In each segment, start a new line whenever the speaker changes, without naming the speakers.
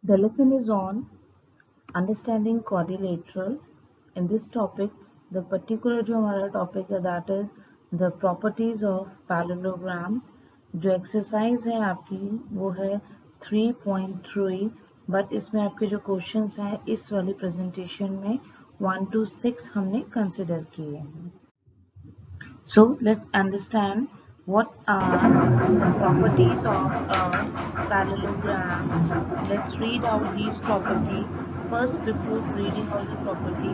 The lesson is on understanding quadrilateral. In this topic, the particular जो हमारा topic है that is the properties of parallelogram. जो exercise है आपकी वो है 3.3 but इसमें आपके जो questions हैं इस वाली presentation में 1 to 6 हमने consider किए हैं. So let's understand what are the properties of a parallelogram. Let's read out these properties. First, before reading out the property,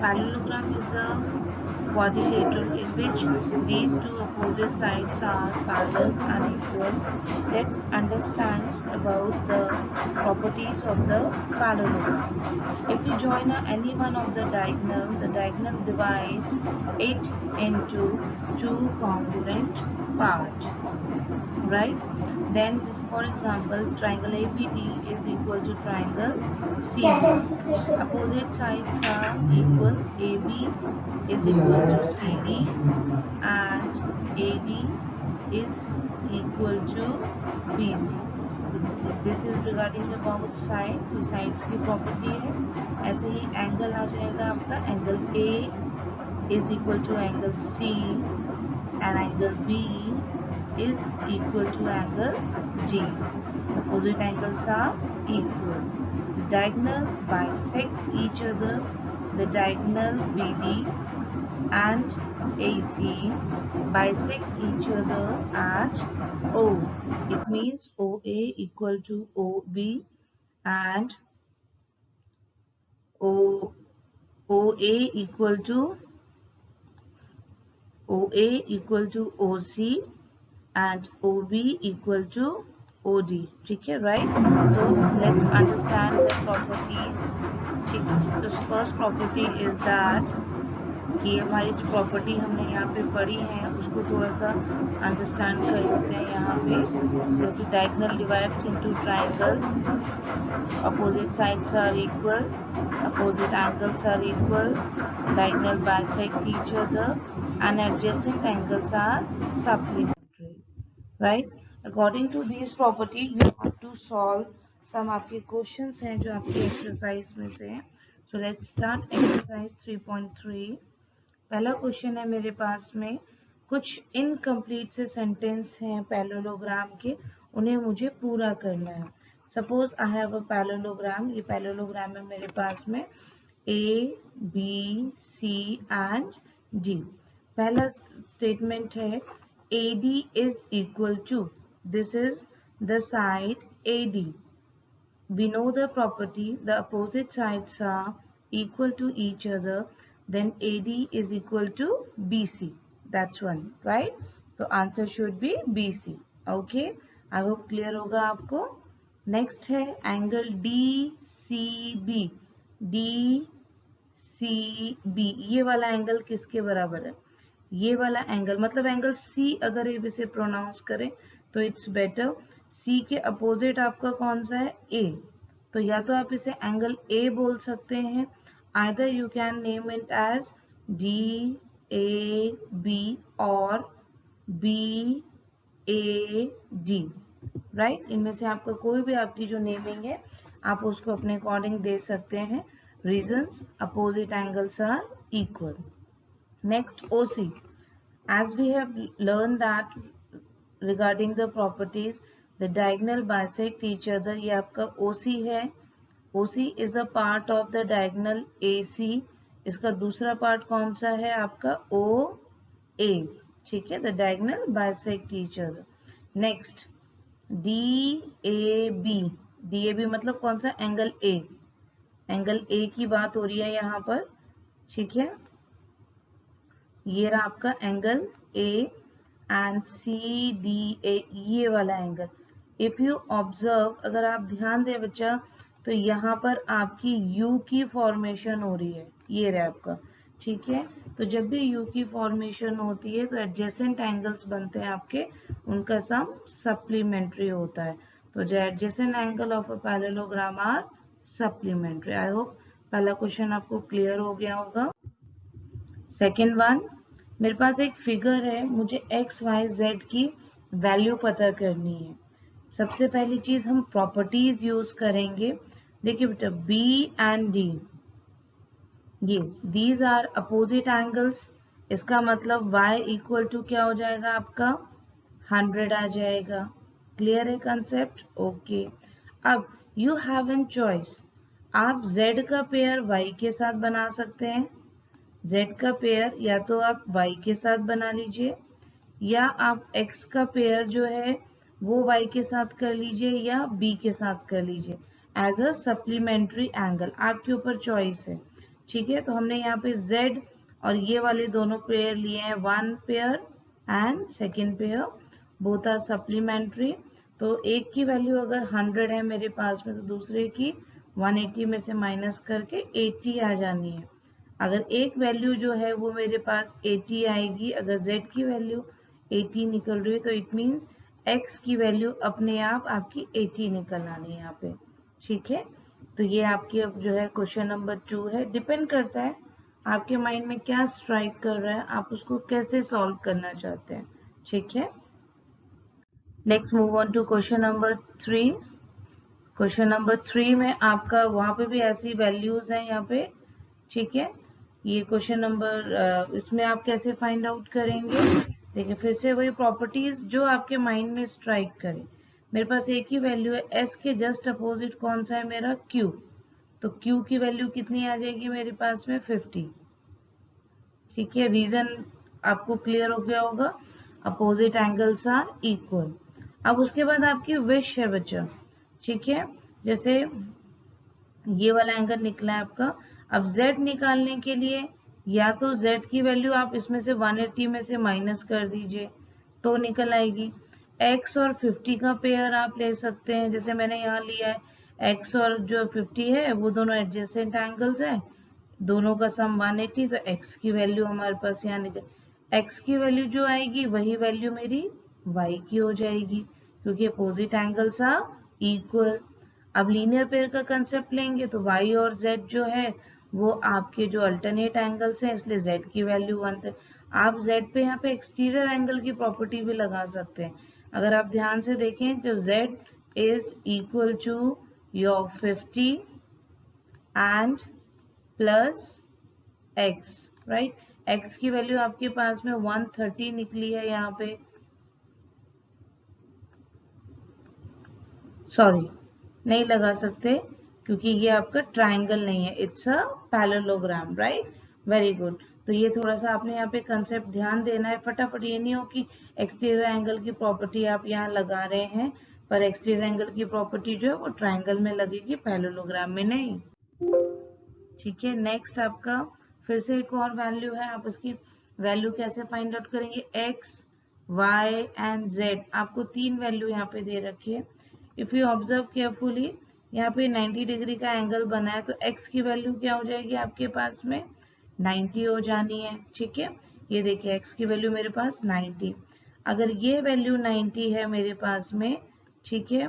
parallelogram is a quadrilateral in which these two opposite sides are parallel and equal. Let's understand about the properties of the parallelogram. If we join any one of the diagonal divides it into two congruent parts, right? Then just for example, triangle ABD is equal to triangle CB. Opposite sides are equal. AB is equal to CD and AD is equal to BC. This is regarding the both side, the sides की property है. ऐसे ही angle आ जाएगा आपका, angle A is equal to angle C and angle B is equal to angle G. Opposite angles are equal. The diagonal bisect each other. The diagonal BD and AC bisect each other at O. It means OA equal to OB and OA equal to OC and OB equal to OD. ठीक है, right? So let's understand the properties. ठीक है, तो first property is that कि हमारी जो property हमने यहाँ पे पढ़ी है उसको थोड़ा सा अंडरस्टैंड कर लेते हैं. यहाँ पे जैसे diagonal divides into triangle, opposite sides are equal, opposite angles are equal, diagonal bisect each other and adjacent angles are supplementary, right? According to these property you have to solve some आपके questions हैं जो आपके exercise में से हैं. So let's start exercise 3.3. पहला question है मेरे पास में, कुछ इनकम्प्लीट से सेंटेंस हैं पैरेललोग्राम के, उन्हें मुझे पूरा करना है. Suppose I have a parallelogram. ये पैरेललोग्राम है मेरे पास में A, B, C and D. पहला स्टेटमेंट है AD is equal to, this is the side AD. We know the property, the opposite sides are equal to each other, then AD is equal to BC. That's one, right? So answer should be BC. Okay, I hope clear होगा आपको. Next है angle DCB. DCB ये वाला angle किसके बराबर है? ये वाला एंगल मतलब एंगल C अगर ये इसे प्रोनाउंस करें तो इट्स बेटर. C के अपोजिट आपका कौन सा है? A. तो या तो आप इसे एंगल A बोल सकते हैं, either you can name it as DAB or BAD, right? इनमें से आपका कोई भी आपकी जो नेमिंग है आप उसको अपने अकॉर्डिंग दे सकते हैं. Reasons, opposite angles are equal. Next OC. As we have learned that regarding the properties, the diagonal bisect each other. ये आपका OC है. OC is a part of the diagonal AC. इसका दूसरा पार्ट कौन सा है आपका? OA. ठीक है, the diagonal bisect each other. Next DAB. DAB मतलब कौन सा? Angle A. एंगल A की बात हो रही है यहाँ पर. ठीक है, ये रहा आपका एंगल A एंड CDA ये वाला एंगल. इफ यू ऑब्जर्व, अगर आप ध्यान दें बच्चा, तो यहाँ पर आपकी U की फॉर्मेशन हो रही है. ये रहा आपका. ठीक है, तो जब भी U की फॉर्मेशन होती है तो एडजेसेंट एंगल्स बनते हैं आपके, उनका सम सप्लीमेंट्री होता है. तो जो adjacent angle of a parallelogram are supplementary. I hope पहला क्वेश्चन आपको क्लियर हो गया होगा. सेकेंड वन, मेरे पास एक फिगर है, मुझे XYZ की वैल्यू पता करनी है. सबसे पहली चीज हम प्रॉपर्टीज यूज करेंगे। देखिए बेटा, बी एंड डी, ये दीज आर अपोजिट एंगल्स, इसका मतलब y इक्वल टू क्या हो जाएगा आपका 100 आ जाएगा। क्लियर है कंसेप्ट? ओके। अब यू हैव एन चॉइस, आप z का पेयर y के साथ बना सकते हैं। z का पेयर या तो आप y के साथ बना लीजिए, या आप x का पेयर जो है वो y के साथ कर लीजिए या b के साथ कर लीजिए एज अ सप्लीमेंट्री एंगल, आपके ऊपर चॉइस है। ठीक है, तो हमने यहाँ पे z और ये वाले दोनों पेयर लिए हैं, one pair and second pair, both are supplementary. तो एक की वैल्यू अगर 100 है मेरे पास में, तो दूसरे की 180 में से माइनस करके 80 आ जानी है। अगर एक वैल्यू जो है वो मेरे पास 80 आएगी, अगर z की वैल्यू 80 निकल रही है, तो इट मीन्स x की वैल्यू अपने आप आपकी 80 निकल आनी है यहाँ पे। ठीक है, तो ये आपकी अब जो है क्वेश्चन नंबर 2 है। डिपेंड करता है आपके माइंड में क्या स्ट्राइक कर रहा है, आप उसको कैसे सॉल्व करना चाहते हैं। ठीक है, next move on to question number 3। Question number 3 में आपका वहां पे भी ऐसी वैल्यूज हैं यहाँ पे। ठीक है, ये क्वेश्चन नंबर, इसमें आप कैसे फाइंड आउट करेंगे? देखिए, फिर से वही प्रॉपर्टीज जो आपके माइंड में स्ट्राइक करे। मेरे पास एक ही वैल्यू है, s के जस्ट अपोजिट कौन सा है मेरा? q। तो q की वैल्यू कितनी आ जाएगी मेरे पास में? 50। ठीक है, रीजन आपको क्लियर हो गया होगा, अपोजिट एंगल्स आर इक्वल। अब उसके बाद आपकी विश है बच्चा। ठीक है, जैसे ये वाला एंगल निकला है आपका। अब z निकालने के लिए या तो z की वैल्यू आप इसमें से 180 में से माइनस कर दीजिए तो निकल आएगी। x और 50 का पेयर आप ले सकते हैं, जैसे मैंने यहाँ लिया है। x और जो 50 है वो दोनों एडजेसेंट एंगल्स है, दोनों का सम 180, तो x की वैल्यू हमारे पास यहाँ निकल, x की वैल्यू जो आएगी वही वैल्यू मेरी y की हो जाएगी, क्योंकि अपोजिट एंगल्स आर इक्वल। अब लीनियर पेयर का कंसेप्ट लेंगे तो y और z जो है वो आपके जो अल्टरनेट एंगल्स हैं, इसलिए z की वैल्यू 1 है। आप z पे यहाँ पे एक्सटीरियर एंगल की प्रॉपर्टी भी लगा सकते हैं। अगर आप ध्यान से देखें तो z is equal to your 50 and plus x, right. x की वैल्यू आपके पास में 130 निकली है यहाँ पे, सॉरी नहीं लगा सकते क्योंकि ये आपका ट्रायंगल नहीं है, it's a parallelogram, right. Very good. तो ये थोड़ा सा आपने यहाँ पे कंसेप्ट ध्यान देना है, फटाफट। ये नहीं हो कि एक्सटीरियर एंगल की प्रॉपर्टी आप यहाँ लगा रहे हैं, पर एक्सटीरियर एंगल की प्रॉपर्टी जो है वो ट्रायंगल में लगेगी, पैरेललोग्राम में नहीं। ठीक है, नेक्स्ट आपका फिर से एक और वैल्यू है। आप इसकी वैल्यू कैसे फाइंड आउट करेंगे? x, y एंड z, आपको तीन वैल्यू यहाँ पे दे रखी है। इफ यू ऑब्जर्व केयरफुली, यहाँ पे 90 डिग्री का एंगल बना है, तो x की वैल्यू क्या हो जाएगी आपके पास में? 90 हो जानी है। ठीक है, ये देखिए x की वैल्यू मेरे पास 90। अगर ये वैल्यू 90 है मेरे पास में, ठीक है,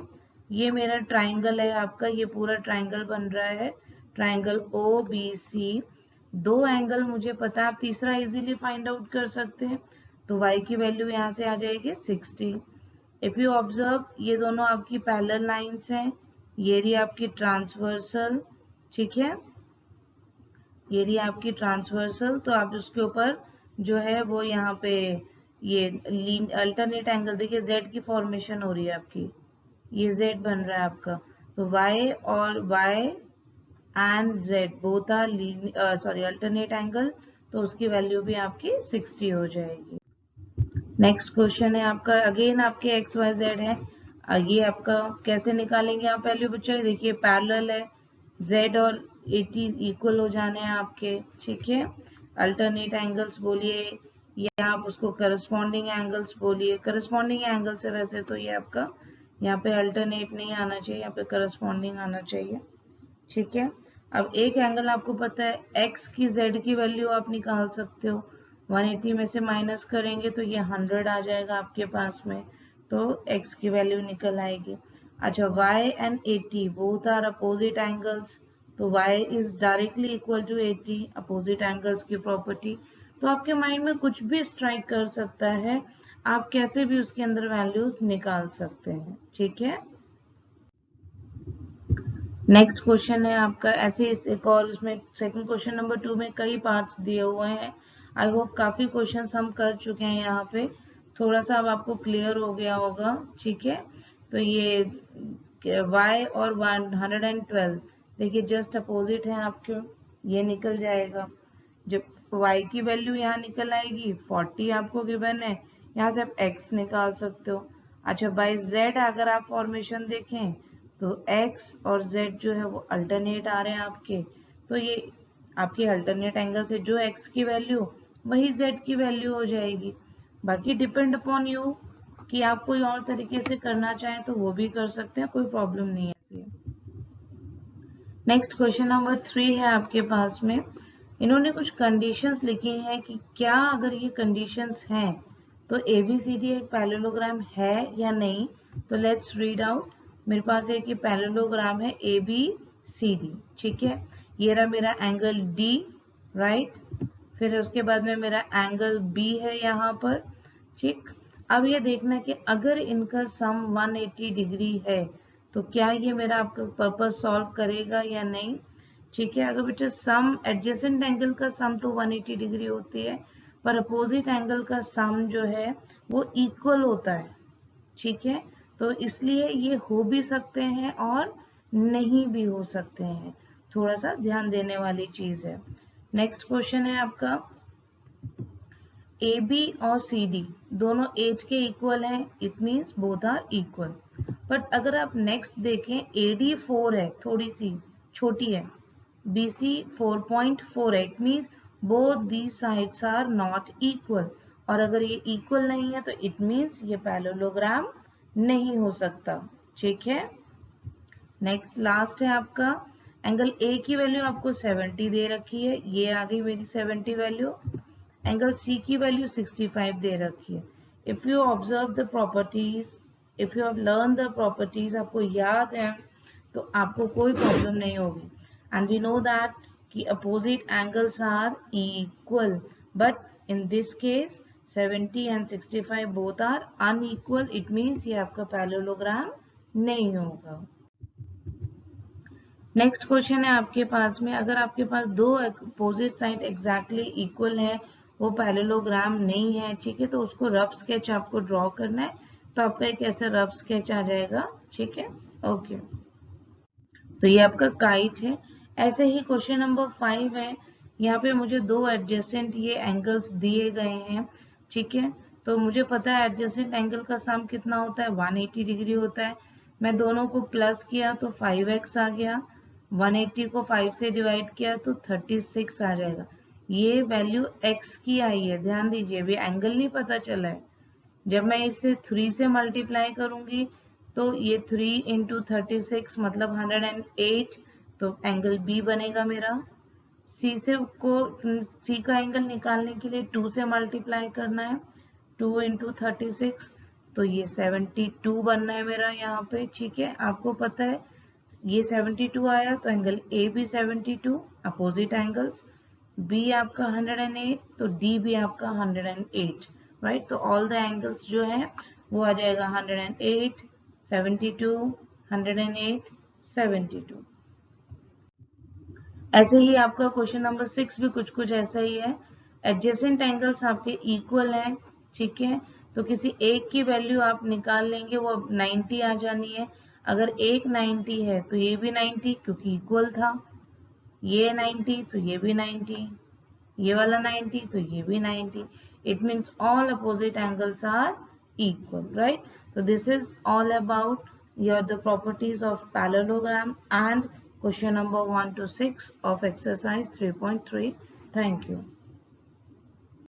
ये मेरा ट्राइंगल है आपका, ये पूरा ट्राइंगल बन रहा है, ट्राइंगल ओ बी सी। दो एंगल मुझे पता है, आप तीसरा इजीली फाइंड आउट कर सकते हैं। तो y की वैल्यू यहाँ से आ जाएगी 60। इफ यू ऑब्जर्व, ये दोनों आपकी पैरेलल लाइंस हैं, ये रही आपकी ट्रांसवर्सल। ठीक है, ये रही आपकी ट्रांसवर्सल, तो आप उसके ऊपर जो है वो यहाँ पे ये अल्टरनेट एंगल देखिए, z की फॉर्मेशन हो रही है आपकी, ये z बन रहा है आपका। तो y और y and z both are sorry alternate angle, तो उसकी वैल्यू भी आपकी 60 हो जाएगी। नेक्स्ट क्वेश्चन है आपका, अगेन आपके एक्स वाई जेड है। ये आपका कैसे निकालेंगे आप वैल्यू बच्चा? देखिए पैरेलल है, z और 80 इक्वल हो जाने हैं आपके। ठीक है, अल्टरनेट एंगल्स बोलिए या आप उसको करस्पॉन्डिंग एंगल्स बोलिए। करस्पॉन्डिंग एंगल से वैसे तो ये आपका यहाँ पे अल्टरनेट नहीं आना चाहिए, यहाँ पे करस्पॉन्डिंग आना चाहिए। ठीक है, अब एक एंगल आपको पता है, x की z की वैल्यू आप निकाल सकते हो। 180 में से माइनस करेंगे तो ये 100 आ जाएगा आपके पास में, तो x की वैल्यू निकल आएगी। अच्छा, y एंड 80 बोथ आर अपोजिट एंगल्स, तो y is directly equal to 80, opposite angles की प्रॉपर्टी। तो आपके माइंड में कुछ भी स्ट्राइक कर सकता है। आप कैसे भी उसके अंदर वैल्यूज निकाल सकते हैं, ठीक है। नेक्स्ट क्वेश्चन है आपका ऐसे एक और उसमें सेकंड क्वेश्चन नंबर 2 में कई पार्ट्स दिए हुए हैं। आई होप काफी क्वेश्चंस हम कर चुके हैं यहाँ पे, थोड़ा सा अब आपको क्लियर हो गया होगा, ठीक है। तो ये y और 112 देखिए जस्ट अपोजिट है आपके, ये निकल जाएगा। जब y की वैल्यू यहाँ निकल आएगी 40 आपको गिवन है, यहाँ से आप x निकाल सकते हो। अच्छा बाय z अगर आप फॉर्मेशन देखें तो x और z जो है वो अल्टरनेट आ रहे हैं आपके, तो ये आपके अल्टरनेट एंगल से जो x की वैल्यू वही z की वैल्यू हो जाएगी। बाकी डिपेंड अपॉन यू कि आप कोई और तरीके से करना चाहें तो वो भी कर सकते हैं, कोई प्रॉब्लम नहीं है इसलिए। नेक्स्ट क्वेश्चन नंबर 3 है आपके पास में, इन्होंने कुछ कंडीशंस लिखी हैं कि क्या अगर ये कंडीशंस हैं तो ABCD एक पैरेललोग्राम है या नहीं। तो लेट्स रीड आउट। मेरे पास एक ये पैरेललोग्राम है ABCD, ठीक है। ये रहा मेरा एंगल D, राइट। फिर उसके बाद में मेरा एंगल B है यहाँ पर, ठीक। अब ये देखना कि अगर इनका सम 180 डिग्री है तो क्या ये मेरा आपका पर्पस सॉल्व करेगा या नहीं, ठीक है। अगर बेटा सम एडजेसेंट एंगल का सम तो 180 डिग्री होती है, पर अपोजिट एंगल का सम जो है वो इक्वल होता है, ठीक है। तो इसलिए ये हो भी सकते हैं और नहीं भी हो सकते हैं, थोड़ा सा ध्यान देने वाली चीज है। नेक्स्ट क्वेश्चन है आपका, AB और CD दोनों एज के इक्वल हैं, it means both are equal. But अगर आप नेक्स्ट देखें AD 4 है, थोड़ी सी छोटी है, BC 4.4 है, it means both the sides are not equal. और अगर ये इक्वल नहीं है तो इट मीन्स ये पैरेललोग्राम नहीं हो सकता, ठीक है। नेक्स्ट लास्ट है आपका, एंगल A की वैल्यू आपको 70 दे रखी है, ये आ गई मेरी 70 वैल्यू। एंगल C की वैल्यू 65 दे रखी है। If you observe the properties, if you have learn the properties, आपको याद है तो आपको कोई प्रॉब्लम नहीं होगी। एंड वी नो दैट कि opposite angles are equal, but in this case 70 and 65 both are unequal, it means ये आपका पैरेललोग्राम नहीं होगा। नेक्स्ट क्वेश्चन है आपके पास में, अगर आपके पास दो अपोजिट साइड एग्जैक्टली इक्वल है, वो पैरेललोग्राम नहीं है, ठीक है, तो उसको रफ स्केच आपको ड्रॉ करना है। तो आपका एक ऐसा रफ स्केच आ जाएगा, ठीक है, ओके। तो ये आपका काइट है। ऐसे ही क्वेश्चन नंबर 5 है, यहाँ पे मुझे दो एडजेसेंट ये एंगल्स दिए गए हैं, ठीक है। तो मुझे पता है एडजेसेंट एंगल का सम कितना होता है, 180 डिग्री होता है। मैं दोनों को प्लस किया तो 5x आ गया, 180 को 5 से डिवाइड किया तो 36 आ जाएगा। ये वैल्यू x की आई है, ध्यान दीजिए, अभी एंगल नहीं पता चला है। जब मैं इसे 3 से मल्टीप्लाई करूंगी तो ये 3 इंटू 36 मतलब 108, तो एंगल B बनेगा मेरा। C का एंगल निकालने के लिए 2 से मल्टीप्लाई करना है, 2 इंटू 36, तो ये 72 बनना है मेरा यहाँ पे, ठीक है। आपको पता है ये 72 आया तो एंगल A भी 72, अपोजिट एंगल्स। B आपका 108 तो D भी आपका 108, राइट। तो ऑल द एंगल्स जो है वो आ जाएगा 108, 72, 108, 72। ऐसे ही आपका क्वेश्चन नंबर 6 भी कुछ ऐसा ही है। एडजेसेंट एंगल्स आपके इक्वल हैं, ठीक है। तो किसी एक की वैल्यू आप निकाल लेंगे, वो 90 आ जानी है। अगर एक 90 है तो ये भी 90 क्योंकि इक्वल था, ये 90 तो ये भी 90, ये वाला 90 तो ये भी 90, it means all opposite angles are equal, right? So this is all about the properties of parallelogram and question number 1 to 6 of exercise 3.3. Thank you.